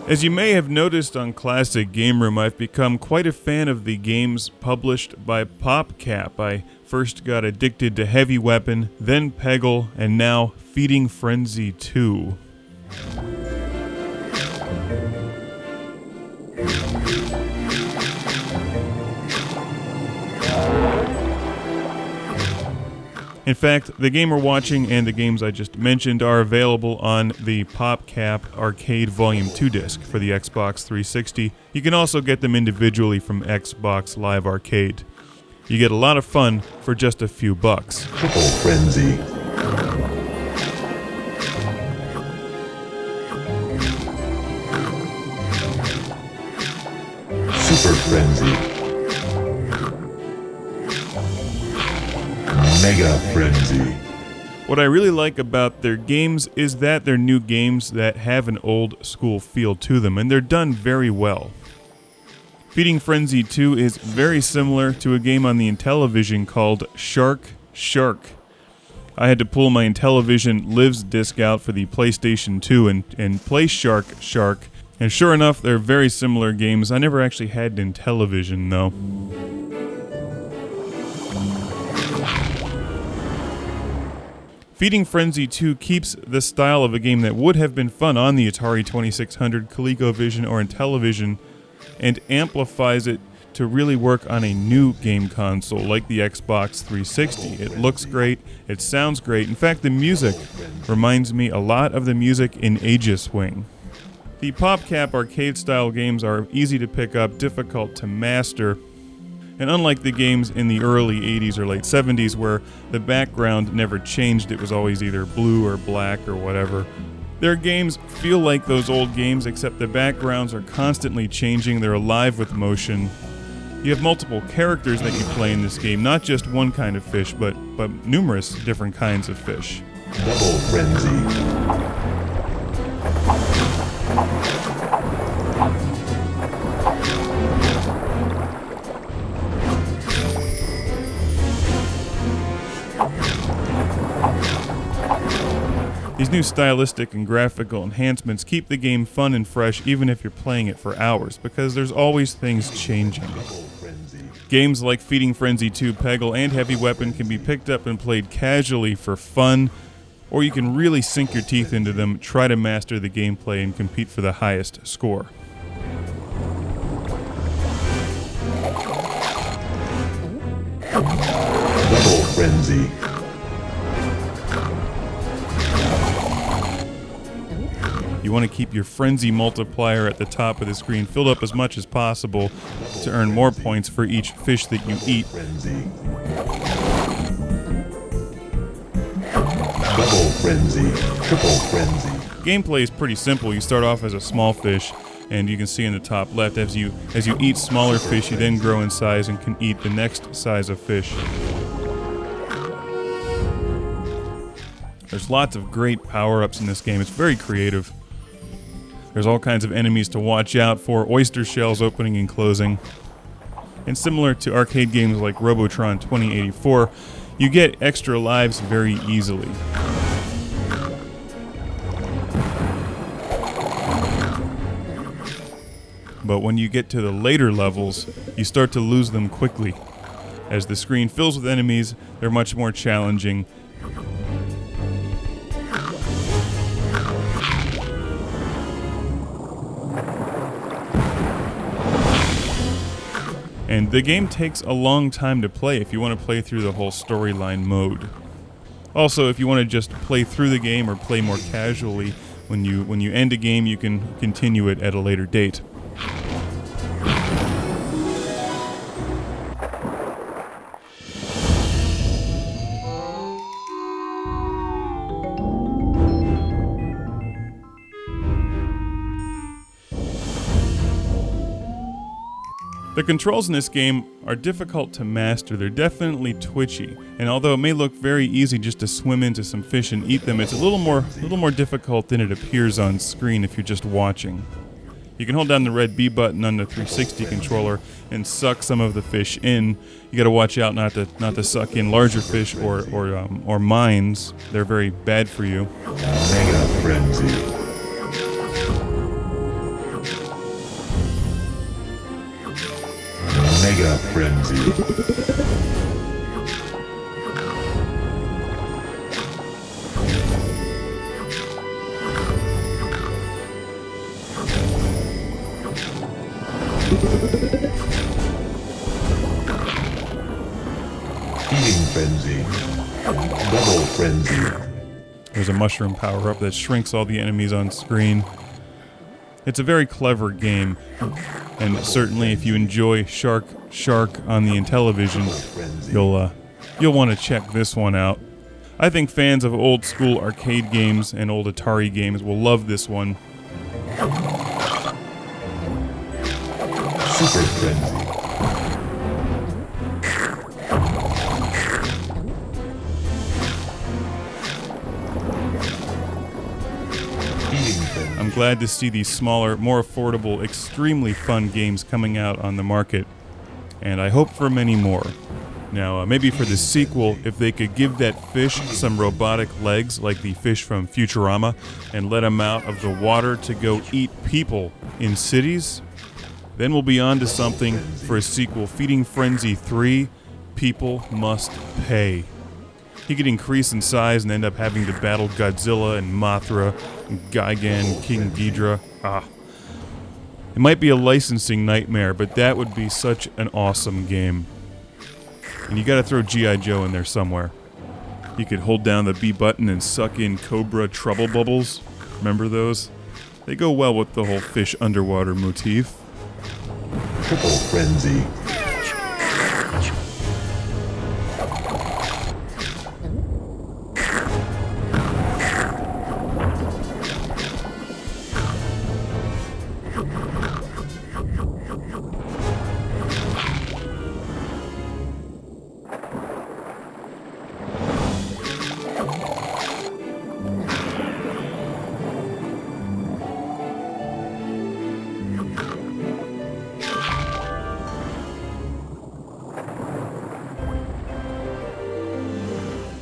As you may have noticed on Classic Game Room, I've become quite a fan of the games published by PopCap. I first got addicted to Heavy Weapon, then Peggle, and now Feeding Frenzy 2. In fact, the game we're watching and the games I just mentioned are available on the PopCap Arcade Volume 2 disc for the Xbox 360. You can also get them individually from Xbox Live Arcade. You get a lot of fun for just a few bucks. Triple Frenzy. Super Frenzy. Mega Frenzy. What I really like about their games is that they're new games that have an old school feel to them, and they're done very well. Feeding Frenzy 2 is very similar to a game on the Intellivision called Shark. I had to pull my Intellivision Lives disc out for the PlayStation 2 and play Shark. And sure enough, they're very similar games. I never actually had an Intellivision though. Feeding Frenzy 2 keeps the style of a game that would have been fun on the Atari 2600, ColecoVision, or Intellivision, and amplifies it to really work on a new game console like the Xbox 360. It looks great, it sounds great. In fact, the music reminds me a lot of the music in Aegis Wing. The PopCap arcade-style games are easy to pick up, difficult to master, and unlike the games in the early 80s or late 70s where the background never changed, it was always either blue or black or whatever, their games feel like those old games, except the backgrounds are constantly changing, they're alive with motion. You have multiple characters that you play in this game, not just one kind of fish, but numerous different kinds of fish. Double Frenzy. These new stylistic and graphical enhancements keep the game fun and fresh even if you're playing it for hours, because there's always things changing. Games like Feeding Frenzy 2, Peggle, and Heavy Weapon can be picked up and played casually for fun, or you can really sink your teeth into them, try to master the gameplay, and compete for the highest score. Double Frenzy. You want to keep your frenzy multiplier at the top of the screen filled up as much as possible to earn more points for each fish that you eat. Double Frenzy. Triple Frenzy. Gameplay is pretty simple. You start off as a small fish, and you can see in the top left, as you eat smaller fish, you then grow in size and can eat the next size of fish. There's lots of great power-ups in this game. It's very creative. There's all kinds of enemies to watch out for, oyster shells opening and closing. And similar to arcade games like Robotron 2084, you get extra lives very easily. But when you get to the later levels, you start to lose them quickly. As the screen fills with enemies, they're much more challenging. And the game takes a long time to play if you want to play through the whole storyline mode. Also, if you want to just play through the game or play more casually, when you end a game, you can continue it at a later date. The controls in this game are difficult to master. They're definitely twitchy, and although it may look very easy just to swim into some fish and eat them, it's a little more difficult than it appears on screen if you're just watching. You can hold down the red B button on the 360 controller and suck some of the fish in. You got to watch out not to suck in larger fish or mines. They're very bad for you. Mega Frenzy. Mega Frenzy. Eating Frenzy. Double Frenzy. There's a mushroom power-up that shrinks all the enemies on screen. It's a very clever game, and certainly if you enjoy Shark on the Intellivision, you'll want to check this one out. I think fans of old school arcade games and old Atari games will love this one. Super Frenzy. I'm glad to see these smaller, more affordable, extremely fun games coming out on the market, and I hope for many more. Now, maybe for the sequel, if they could give that fish some robotic legs like the fish from Futurama and let him out of the water to go eat people in cities, then we'll be on to something for a sequel. Feeding Frenzy 3, People Must Pay. He could increase in size and end up having to battle Godzilla and Mothra, and Gigan, King Ghidorah. It might be a licensing nightmare, but that would be such an awesome game. And you gotta throw G.I. Joe in there somewhere. You could hold down the B button and suck in Cobra Trouble Bubbles. Remember those? They go well with the whole fish underwater motif. Triple Frenzy.